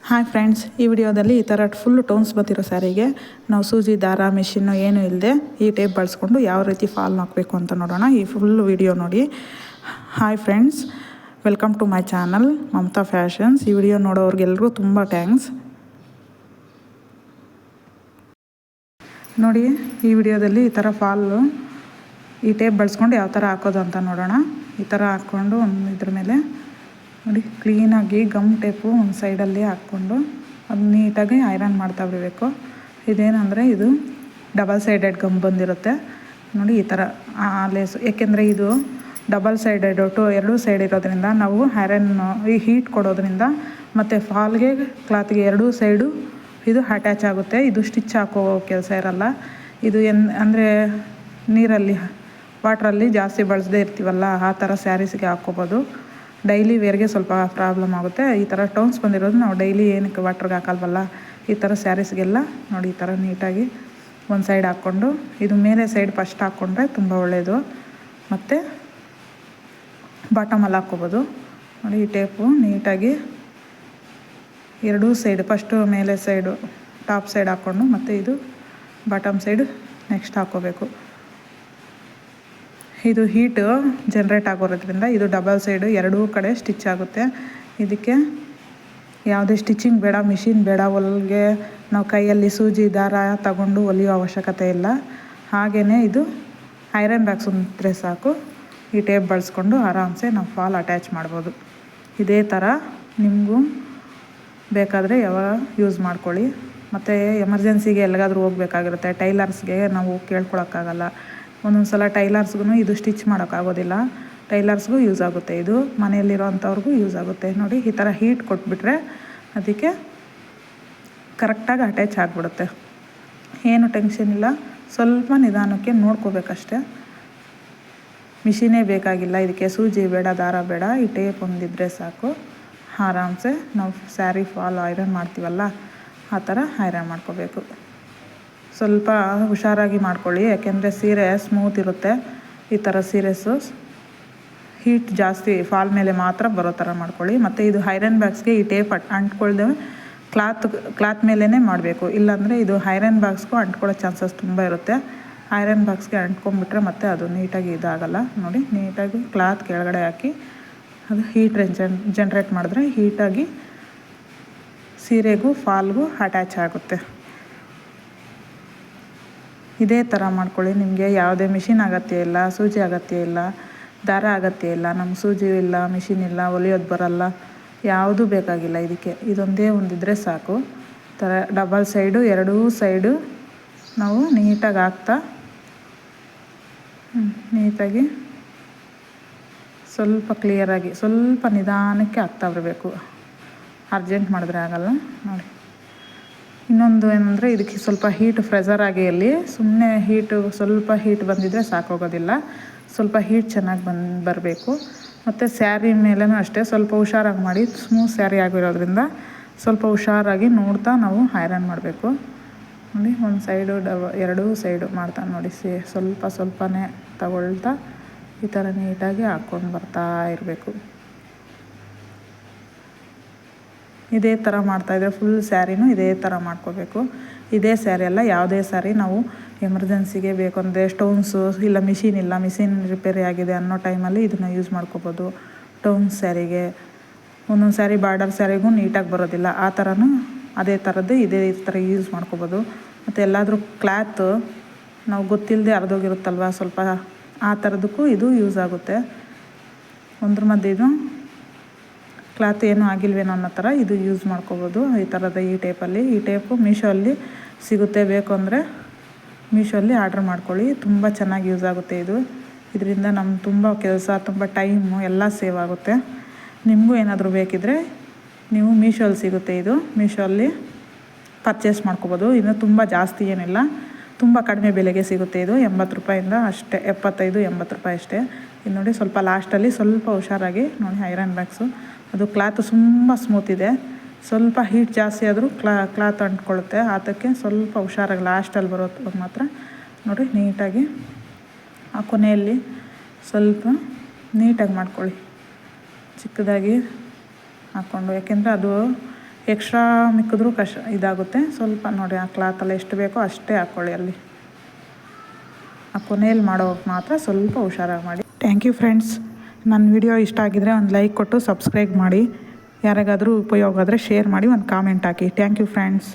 Hi friends, ಈ ವಿಡಿಯೋದಲ್ಲಿ ಈ ಥರ ಫುಲ್ ಟೋನ್ಸ್ ಬರ್ತಿರೋ ಸ್ಯಾರಿಗೆ ನಾವು ಸೂಜಿ ದಾರ ಮಿಷಿನ್ನು ಏನೂ ಇಲ್ಲದೆ ಈ ಟೇಪ್ ಬಳಸ್ಕೊಂಡು ಯಾವ ರೀತಿ ಫಾಲ್ ಹಾಕಬೇಕು ಅಂತ ನೋಡೋಣ. ಈ ಫುಲ್ ವಿಡಿಯೋ ನೋಡಿ. Hi friends, welcome to my channel Mamata Fashions. ಈ ವಿಡಿಯೋ ನೋಡೋರಿಗೆಲ್ಲರೂ ತುಂಬ ಥ್ಯಾಂಕ್ಸ್. ನೋಡಿ, ಈ ವಿಡಿಯೋದಲ್ಲಿ ಈ ಥರ ಫಾಲು ಈ ಟೇಪ್ ಬಳಸ್ಕೊಂಡು ಯಾವ ಥರ ಹಾಕೋದು ಅಂತ ನೋಡೋಣ. ಈ ಥರ ಹಾಕ್ಕೊಂಡು ಇದ್ರ ಮೇಲೆ ನೋಡಿ ಕ್ಲೀನಾಗಿ ಗಮ್ ಟೇಪು ಒಂದು ಸೈಡಲ್ಲಿ ಹಾಕ್ಕೊಂಡು ಅದು ನೀಟಾಗಿ ಐರನ್ ಮಾಡ್ತಾ ಬಿಡಬೇಕು. ಇದೇನಂದರೆ ಇದು ಡಬಲ್ ಸೈಡೆಡ್ ಗಮ್ ಬಂದಿರುತ್ತೆ ನೋಡಿ. ಈ ಥರ ಲೇಸು, ಏಕೆಂದರೆ ಇದು ಡಬಲ್ ಸೈಡೆಡ್ ಎರಡೂ ಸೈಡ್ ಇರೋದ್ರಿಂದ ನಾವು ಐರನ್ ಈ ಹೀಟ್ ಕೊಡೋದ್ರಿಂದ ಮತ್ತು ಫಾಲ್ಗೆ ಕ್ಲಾತ್ಗೆ ಎರಡೂ ಸೈಡು ಇದು ಅಟ್ಯಾಚ್ ಆಗುತ್ತೆ. ಇದು ಸ್ಟಿಚ್ ಹಾಕೋ ಕೆಲಸ ಇರಲ್ಲ. ಇದು ಅಂದರೆ ನೀರಲ್ಲಿ ವಾಟ್ರಲ್ಲಿ ಜಾಸ್ತಿ ಬಳಸದೇ ಇರ್ತೀವಲ್ಲ, ಆ ಥರ ಸ್ಯಾರೀಸ್ಗೆ ಹಾಕ್ಕೋಬೋದು. ಡೈಲಿ ವೇರ್ಗೆ ಸ್ವಲ್ಪ ಪ್ರಾಬ್ಲಮ್ ಆಗುತ್ತೆ. ಈ ಥರ ಟೋನ್ಸ್ ಬಂದಿರೋದು ನಾವು ಡೈಲಿ ಏನಕ್ಕೆ ವಾಟ್ರಿಗೆ ಹಾಕಲ್ವಲ್ಲ, ಈ ಥರ ಸ್ಯಾರೀಸ್ಗೆಲ್ಲ ನೋಡಿ ಈ ಥರ ನೀಟಾಗಿ ಒಂದು ಸೈಡ್ ಹಾಕ್ಕೊಂಡು ಇದು ಮೇಲೆ ಸೈಡ್ ಫಸ್ಟ್ ಹಾಕ್ಕೊಂಡ್ರೆ ತುಂಬ ಒಳ್ಳೆಯದು. ಮತ್ತು ಬಾಟಮಲ್ಲಿ ಹಾಕ್ಕೋಬೋದು ನೋಡಿ. ಈ ಟೇಪು ನೀಟಾಗಿ ಎರಡೂ ಸೈಡ್ ಫಸ್ಟು ಮೇಲೆ ಸೈಡು ಟಾಪ್ ಸೈಡ್ ಹಾಕ್ಕೊಂಡು ಮತ್ತು ಇದು ಬಾಟಮ್ ಸೈಡು ನೆಕ್ಸ್ಟ್ ಹಾಕ್ಕೋಬೇಕು. ಇದು ಹೀಟು ಜನ್ರೇಟ್ ಆಗೋದ್ರಿಂದ ಇದು ಡಬಲ್ ಸೈಡು ಎರಡೂ ಕಡೆ ಸ್ಟಿಚ್ ಆಗುತ್ತೆ. ಇದಕ್ಕೆ ಯಾವುದೇ ಸ್ಟಿಚಿಂಗ್ ಬೇಡ, ಮಿಷಿನ್ ಬೇಡ, ಹೊಲಿಗೆ ನಾವು ಕೈಯಲ್ಲಿ ಸೂಜಿ ದಾರ ತಗೊಂಡು ಹೊಲಿಯೋ ಅವಶ್ಯಕತೆ ಇಲ್ಲ. ಹಾಗೆಯೇ ಇದು ಐರನ್ ಬಾಕ್ಸ್ ಇದ್ದರೆ ಸಾಕು. ಈ ಟೇಪ್ ಬಳಸ್ಕೊಂಡು ಆರಾಮ್ಸೆ ನಾವು ಫಾಲ್ ಅಟ್ಯಾಚ್ ಮಾಡ್ಬೋದು. ಇದೇ ಥರ ನಿಮಗೂ ಬೇಕಾದರೆ ಯಾವಾಗ ಯೂಸ್ ಮಾಡ್ಕೊಳ್ಳಿ. ಮತ್ತು ಎಮರ್ಜೆನ್ಸಿಗೆ ಎಲ್ಲಿಗಾದ್ರೂ ಹೋಗ್ಬೇಕಾಗಿರುತ್ತೆ, ಟೈಲರ್ಸ್ಗೆ ನಾವು ಕೇಳ್ಕೊಳಕ್ಕಾಗಲ್ಲ. ಒಂದೊಂದು ಸಲ ಟೈಲರ್ಸ್ಗೂ ಇದು ಸ್ಟಿಚ್ ಮಾಡೋಕ್ಕಾಗೋದಿಲ್ಲ, ಟೈಲರ್ಸ್ಗೂ ಯೂಸ್ ಆಗುತ್ತೆ. ಇದು ಮನೆಯಲ್ಲಿರೋವಂಥವ್ರಿಗೂ ಯೂಸ್ ಆಗುತ್ತೆ ನೋಡಿ. ಈ ಥರ ಹೀಟ್ ಕೊಟ್ಬಿಟ್ರೆ ಅದಕ್ಕೆ ಕರೆಕ್ಟಾಗಿ ಅಟ್ಯಾಚ್ ಆಗಿಬಿಡುತ್ತೆ. ಏನು ಟೆನ್ಷನ್ ಇಲ್ಲ, ಸ್ವಲ್ಪ ನಿಧಾನಕ್ಕೆ ನೋಡ್ಕೋಬೇಕಷ್ಟೆ. ಮಿಷಿನೇ ಬೇಕಾಗಿಲ್ಲ ಇದಕ್ಕೆ, ಸೂಜಿ ಬೇಡ, ದಾರ ಬೇಡ, ಈ ಟೇಪ್ ಒಂದಿದ್ರೆ ಸಾಕು. ಆರಾಮ್ಸೆ ನಾವು ಸ್ಯಾರಿ ಫಾಲ್ ಐರನ್ ಮಾಡ್ತೀವಲ್ಲ, ಆ ಥರ ಐರನ್ ಮಾಡ್ಕೋಬೇಕು. ಸ್ವಲ್ಪ ಹುಷಾರಾಗಿ ಮಾಡ್ಕೊಳ್ಳಿ, ಯಾಕೆಂದರೆ ಸೀರೆ ಸ್ಮೂತ್ ಇರುತ್ತೆ. ಈ ಥರ ಸೀರೆಸು ಹೀಟ್ ಜಾಸ್ತಿ ಫಾಲ್ ಮೇಲೆ ಮಾತ್ರ ಬರೋ ಥರ ಮಾಡ್ಕೊಳ್ಳಿ. ಮತ್ತು ಇದು ಐರನ್ ಬಾಕ್ಸ್ಗೆ ಈ ಟೇಪ್ ಅಂಟ್ಕೊಳ್ದೆ ಕ್ಲಾತ್ ಮೇಲೇ ಮಾಡಬೇಕು. ಇಲ್ಲಾಂದರೆ ಇದು ಐರನ್ ಬಾಕ್ಸ್ಗೂ ಅಂಟ್ಕೊಳ್ಳೋ ಚಾನ್ಸಸ್ ತುಂಬ ಇರುತ್ತೆ. ಐರನ್ ಬಾಕ್ಸ್ಗೆ ಅಂಟ್ಕೊಂಡ್ಬಿಟ್ರೆ ಮತ್ತೆ ಅದು ನೀಟಾಗಿ ಇದಾಗಲ್ಲ ನೋಡಿ. ನೀಟಾಗಿ ಕ್ಲಾತ್ ಕೆಳಗಡೆ ಹಾಕಿ ಅದು ಹೀಟ್ ಜನ್ರೇಟ್ ಮಾಡಿದ್ರೆ ಹೀಟಾಗಿ ಸೀರೆಗೂ ಫಾಲ್ಗೂ ಅಟ್ಯಾಚ್ ಆಗುತ್ತೆ. ಇದೇ ಥರ ಮಾಡ್ಕೊಳ್ಳಿ. ನಿಮಗೆ ಯಾವುದೇ ಮಿಷಿನ್ ಅಗತ್ಯ ಇಲ್ಲ, ಸೂಜಿ ಅಗತ್ಯ ಇಲ್ಲ, ದಾರ ಅಗತ್ಯ ಇಲ್ಲ. ನಮ್ಗೆ ಸೂಜಿ ಇಲ್ಲ, ಮಿಷಿನ್ ಇಲ್ಲ, ಹೊಲಿಯೋದು ಬರಲ್ಲ, ಯಾವುದೂ ಬೇಕಾಗಿಲ್ಲ ಇದಕ್ಕೆ. ಇದೊಂದೇ ಒಂದಿದ್ರೆ ಸಾಕು. ಥರ ಡಬಲ್ ಸೈಡು ಎರಡೂ ಸೈಡು ನಾವು ನೀಟಾಗಿ ಹಾಕ್ತಾ ನೀಟಾಗಿ ಸ್ವಲ್ಪ ಕ್ಲಿಯರಾಗಿ ಸ್ವಲ್ಪ ನಿಧಾನಕ್ಕೆ ಹಾಕ್ತಾ ಬರಬೇಕು. ಅರ್ಜೆಂಟ್ ಮಾಡಿದ್ರೆ ಆಗಲ್ಲ ನೋಡಿ. ಇನ್ನೊಂದು ಏನಂದರೆ ಇದಕ್ಕೆ ಸ್ವಲ್ಪ ಹೀಟ್ ಫ್ರೆಝರ್ ಆಗಿ ಇಲ್ಲಿ ಸುಮ್ಮನೆ ಸ್ವಲ್ಪ ಹೀಟ್ ಬಂದಿದ್ದರೆ ಸಾಕೋಗೋದಿಲ್ಲ. ಸ್ವಲ್ಪ ಹೀಟ್ ಚೆನ್ನಾಗಿ ಬರಬೇಕು. ಮತ್ತು ಸ್ಯಾರಿ ಮೇಲೂ ಅಷ್ಟೇ ಸ್ವಲ್ಪ ಹುಷಾರಾಗಿ ಮಾಡಿ. ಸ್ಮೂತ್ ಸ್ಯಾರಿ ಆಗಿರೋದ್ರಿಂದ ಸ್ವಲ್ಪ ಹುಷಾರಾಗಿ ನೋಡ್ತಾ ನಾವು ಐರನ್ ಮಾಡಬೇಕು ನೋಡಿ. ಒಂದು ಸೈಡು ಎರಡೂ ಸೈಡು ಮಾಡ್ತಾ ನೋಡಿ, ಸ್ವಲ್ಪನೇ ತಗೊಳ್ತಾ ಈ ಥರ ನೀಟಾಗಿ ಹಾಕ್ಕೊಂಡು ಬರ್ತಾ ಇರಬೇಕು. ಇದೇ ಥರ ಮಾಡ್ತಾಯಿದ್ರೆ ಫುಲ್ ಸ್ಯಾರಿನೂ ಇದೇ ಥರ ಮಾಡ್ಕೋಬೇಕು. ಇದೇ ಸ್ಯಾರಿ ಅಲ್ಲ, ಯಾವುದೇ ಸ್ಯಾರಿ ನಾವು ಎಮರ್ಜೆನ್ಸಿಗೆ ಬೇಕು ಅಂದರೆ ಸ್ಟೋನ್ಸು ಇಲ್ಲ, ಮಿಷಿನ್ ರಿಪೇರಿ ಆಗಿದೆ ಅನ್ನೋ ಟೈಮಲ್ಲಿ ಇದನ್ನು ಯೂಸ್ ಮಾಡ್ಕೋಬೋದು. ಟೋನ್ಸ್ ಸ್ಯಾರಿಗೆ ಒಂದೊಂದು ಸ್ಯಾರಿ ಬಾರ್ಡರ್ ಸ್ಯಾರಿಗೂ ನೀಟಾಗಿ ಬರೋದಿಲ್ಲ, ಆ ಥರನೂ ಅದೇ ಥರದ್ದು ಇದೇ ಥರ ಯೂಸ್ ಮಾಡ್ಕೋಬೋದು. ಮತ್ತು ಎಲ್ಲಾದರೂ ಕ್ಲಾತು ನಾವು ಗೊತ್ತಿಲ್ಲದೆ ಅರ್ಧೋಗಿರುತ್ತಲ್ವ ಸ್ವಲ್ಪ, ಆ ಥರದಕ್ಕೂ ಇದು ಯೂಸ್ ಆಗುತ್ತೆ. ಒಂದ್ರ ಮಧ್ಯೆ ಇದು ಕ್ಲಾತ್ ಏನೂ ಆಗಿಲ್ವೇನೋ ಅನ್ನೋ ಥರ ಇದು ಯೂಸ್ ಮಾಡ್ಕೋಬೋದು ಈ ಥರದ. ಈ ಟೇಪಲ್ಲಿ ಈ ಟೇಪು ಮೀಶೋಲ್ಲಿ ಸಿಗುತ್ತೆ, ಬೇಕು ಅಂದರೆ ಮೀಶೋಲ್ಲಿ ಆರ್ಡ್ರ್ ಮಾಡ್ಕೊಳ್ಳಿ. ತುಂಬ ಚೆನ್ನಾಗಿ ಯೂಸ್ ಆಗುತ್ತೆ ಇದು. ಇದರಿಂದ ನಮ್ಮ ತುಂಬ ಕೆಲಸ, ತುಂಬ ಟೈಮು ಎಲ್ಲ ಸೇವ್ ಆಗುತ್ತೆ. ನಿಮಗೂ ಏನಾದರೂ ಬೇಕಿದ್ದರೆ ನೀವು ಮೀಶೋಲ್ಲಿ ಸಿಗುತ್ತೆ, ಇದು ಮೀಶೋಲ್ಲಿ ಪರ್ಚೇಸ್ ಮಾಡ್ಕೋಬೋದು. ಇನ್ನು ತುಂಬ ಜಾಸ್ತಿ ಏನಿಲ್ಲ, ತುಂಬ ಕಡಿಮೆ ಬೆಲೆಗೆ ಸಿಗುತ್ತೆ ಇದು. 80 ರೂಪಾಯಿಂದ ಅಷ್ಟೇ, 75-80 ರೂಪಾಯಿ ಅಷ್ಟೇ. ಇದು ನೋಡಿ, ಸ್ವಲ್ಪ ಲಾಸ್ಟಲ್ಲಿ ಸ್ವಲ್ಪ ಹುಷಾರಾಗಿ ನೋಡಿ ಐರನ್ ಬಾಕ್ಸು ಅದು ಕ್ಲಾತ್ ತುಂಬ ಸ್ಮೂತ್ ಇದೆ. ಸ್ವಲ್ಪ ಹೀಟ್ ಜಾಸ್ತಿ ಆದರೂ ಕ್ಲಾತ್ ಅಂಟ್ಕೊಳ್ಳುತ್ತೆ. ಅದಕ್ಕೆ ಸ್ವಲ್ಪ ಹುಷಾರಾಗಿ ಲಾಸ್ಟಲ್ಲಿ ಬರೋದು ಮಾತ್ರ ನೋಡಿ ನೀಟಾಗಿ ಆ ಕೊನೆಯಲ್ಲಿ ಸ್ವಲ್ಪ ನೀಟಾಗಿ ಮಾಡ್ಕೊಳ್ಳಿ, ಚಿಕ್ಕದಾಗಿ ಹಾಕ್ಕೊಂಡು. ಯಾಕೆಂದರೆ ಅದು ಎಕ್ಸ್ಟ್ರಾ ಮಿಕ್ಕಿದ್ರೂ ಇದಾಗುತ್ತೆ. ಸ್ವಲ್ಪ ನೋಡಿ ಆ ಕ್ಲಾತಲ್ಲಿ ಎಷ್ಟು ಬೇಕೋ ಅಷ್ಟೇ ಹಾಕ್ಕೊಳ್ಳಿ. ಅಲ್ಲಿ ಆ ಕೊನೆಯಲ್ಲಿ ಮಾಡೋವಾಗ ಮಾತ್ರ ಸ್ವಲ್ಪ ಹುಷಾರಾಗಿ ಮಾಡಿ. Thank you friends. ನನ್ನ ವಿಡಿಯೋ ಇಷ್ಟ ಆಗಿದರೆ ಒಂದು ಲೈಕ್ ಕೊಟ್ಟು ಸಬ್ಸ್ಕ್ರೈಬ್ ಮಾಡಿ. ಯಾರಿಗಾದರೂ ಉಪಯೋಗ ಆದರೆ ಶೇರ್ ಮಾಡಿ, ಒಂದು ಕಾಮೆಂಟ್ ಹಾಕಿ. Thank you friends.